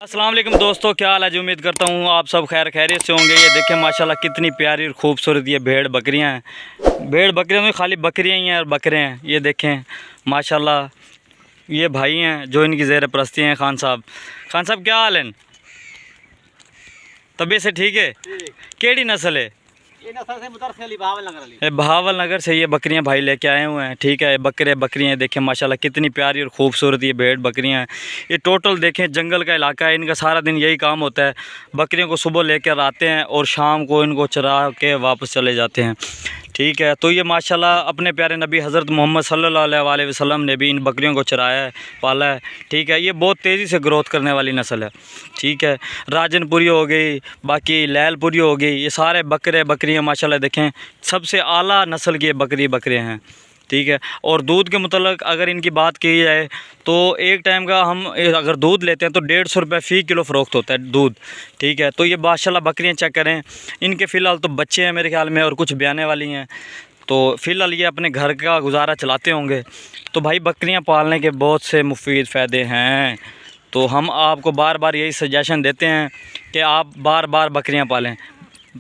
अस्सलाम वालेकुम दोस्तों, क्या हाल है जी। उम्मीद करता हूँ आप सब खैर खैरियत से होंगे। ये देखें माशाल्लाह कितनी प्यारी और ख़ूबसूरत ये भेड़ बकरियाँ हैं। भेड़ बकरियों में खाली बकरियाँ ही हैं और बकरे हैं। ये देखें माशाल्लाह ये भाई हैं जो इनकी ज़ेर परस्ती हैं। खान साहब क्या हाल है? तबीयत से ठीक है? केड़ी नस्ल है? बहावल नगर से ये बकरियां भाई लेके आए हुए हैं। ठीक है, बकरियां देखें माशाल्लाह कितनी प्यारी और ख़ूबसूरत ये भेड़ बकरियां हैं। ये टोटल देखें जंगल का इलाका है। इनका सारा दिन यही काम होता है। बकरियों को सुबह लेकर आते हैं और शाम को इनको चरा के वापस चले जाते हैं। ठीक है, तो ये माशाल्लाह अपने प्यारे नबी हज़रत मोहम्मद सल्लल्लाहु अलैहि वसल्लम ने भी इन बकरियों को चराया है, पाला है। ठीक है, ये बहुत तेज़ी से ग्रोथ करने वाली नस्ल है। ठीक है, राजनपुरी हो गई, बाकी लैलपुरी हो गई, ये सारे बकरियाँ माशाल्लाह देखें सबसे आला नस्ल की बकरियाँ हैं। ठीक है, और दूध के मुतल्लिक़ अगर इनकी बात की जाए तो एक टाइम का हम अगर दूध लेते हैं तो 150 रुपये फ़ी किलो फ़रोख्त होता है दूध। ठीक है, तो ये माशाल्लाह बकरियां चेक करें। इनके फ़िलहाल तो बच्चे हैं मेरे ख्याल में और कुछ ब्याने वाली हैं, तो फ़िलहाल ये अपने घर का गुजारा चलाते होंगे। तो भाई बकरियां पालने के बहुत से मुफीद फ़ायदे हैं। तो हम आपको बार बार यही सजेशन देते हैं कि आप बार बार बकरियां पालें।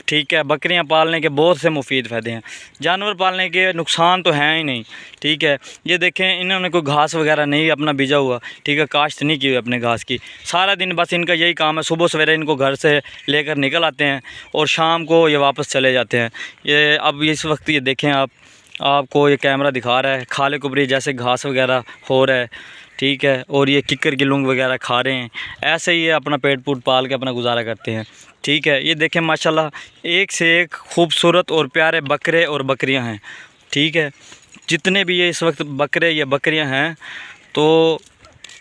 ठीक है, बकरियां पालने के बहुत से मुफीद फ़ायदे हैं। जानवर पालने के नुकसान तो हैं ही नहीं। ठीक है, ये देखें इन्होंने कोई घास वगैरह नहीं अपना बीजा हुआ। ठीक है, काश्त नहीं की हुई अपने घास की। सारा दिन बस इनका यही काम है, सुबह सवेरे इनको घर से लेकर निकल आते हैं और शाम को ये वापस चले जाते हैं। ये अब इस वक्त ये देखें आपको ये कैमरा दिखा रहा है, खाले कुबरी जैसे घास वगैरह हो रहा है। ठीक है, और ये किक्कर की लूंग वगैरह खा रहे हैं। ऐसे ही ये अपना पेट पूट पाल के अपना गुजारा करते हैं। ठीक है, ये देखें माशाल्लाह एक से एक खूबसूरत और प्यारे बकरे और बकरियां हैं। ठीक है, जितने भी ये इस वक्त बकरे या बकरियां हैं तो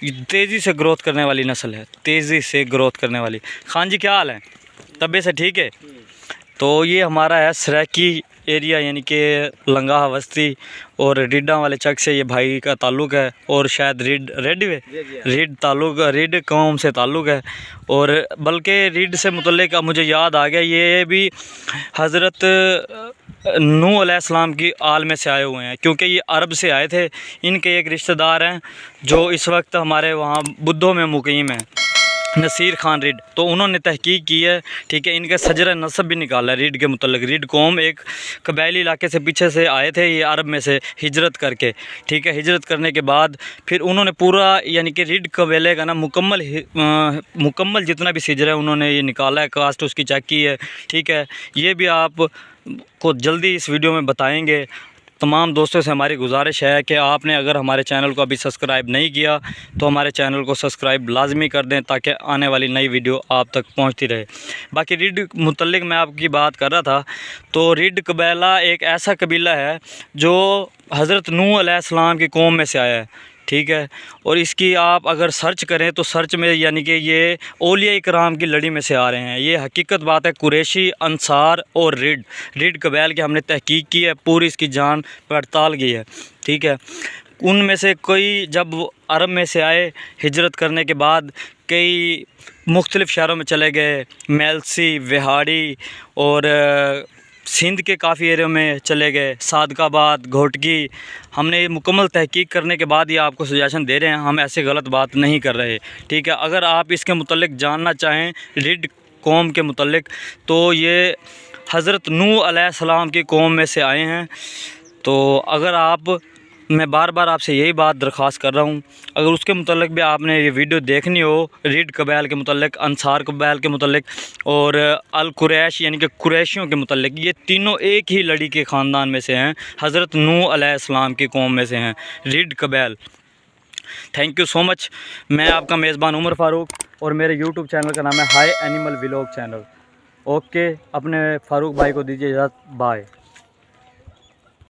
तेज़ी से ग्रोथ करने वाली नस्ल है, तेज़ी से ग्रोथ करने वाली। खान जी क्या हाल है? तबीयत से ठीक है? तो ये हमारा है सराकी एरिया यानी कि लंगा बस्ती और रिडा वाले चक से ये भाई का ताल्लुक़ है। और शायद रीड ताल्लुक़, रीड कौम से ताल्लुक़ है। और बल्कि रीड से मुतल्लिक़ मुझे याद आ गया, ये भी हज़रत नूह अलैहिस्सलाम की आल में से आए हुए हैं, क्योंकि ये अरब से आए थे। इनके एक रिश्तेदार हैं जो इस वक्त हमारे वहाँ बुद्धों में मुकीम है, नसीर खान रीड। तो उन्होंने तहकीक की है। ठीक है, इनका सजरा नस्ब भी निकाला है रीड के मुतल्लिक़। रीड कौम एक कबायली इलाके से पीछे से आए थे ये अरब में से हिजरत करके। ठीक है, हिजरत करने के बाद फिर उन्होंने पूरा यानी कि रीड कबीले का ना मुकम्मल जितना भी सिजरा है उन्होंने ये निकाला है, कास्ट उसकी चेक की है। ठीक है, ये भी आप को जल्दी इस वीडियो में बताएंगे। तमाम दोस्तों से हमारी गुजारिश है कि आपने अगर हमारे चैनल को अभी सब्सक्राइब नहीं किया तो हमारे चैनल को सब्सक्राइब लाजमी कर दें ताकि आने वाली नई वीडियो आप तक पहुंचती रहे। बाकी रीड मुतल्लिक़ मैं आपकी बात कर रहा था, तो रीड कबीला एक ऐसा कबीला है जो हज़रत नूह अलैहिस्सलाम की कौम में से आया है। ठीक है, और इसकी आप अगर सर्च करें तो सर्च में यानी कि ये औलिया इकराम की लड़ी में से आ रहे हैं। ये हकीकत बात है। कुरैशी, अंसार और रीड कबील की हमने तहकीक की है, पूरी इसकी जान पड़ताल की है। ठीक है, उनमें से कोई जब अरब में से आए हिजरत करने के बाद कई मुख्तलिफ़ शहरों में चले गए, मेलसी, विहाड़ी और सिंध के काफ़ी एरिया में चले गए, सादकाबाद, घोटकी। हमने मुकम्मल तहकीक करने के बाद ये आपको सजेशन दे रहे हैं, हम ऐसे गलत बात नहीं कर रहे। ठीक है, अगर आप इसके मुतल्लिक़ जानना चाहें रीड कौम के मुतल्लिक़ तो ये हज़रत नूह अलैहिस्सलाम की कौम में से आए हैं। तो अगर आप मैं बार बार आपसे यही बात दरख्वास्त कर रहा हूँ, अगर उसके मुतल्लिक़ भी आपने ये वीडियो देखनी हो, रीड कबील के मुतल्लिक़, अंसार कबील के मुतल्लिक़ और अल कुरैश यानी कि कुरैशियों के मुतल्लिक़, ये तीनों एक ही लड़ी के ख़ानदान में से हैं, हज़रत नूह अलैहिस्सलाम की कौम में से हैं रीड कबील। Thank you so much. मैं आपका मेज़बान उमर फ़ारूक और मेरे यूट्यूब चैनल का नाम है high animal vlog channel. Okay, अपने फ़ारूक भाई को दीजिए इजाज़त, बाय।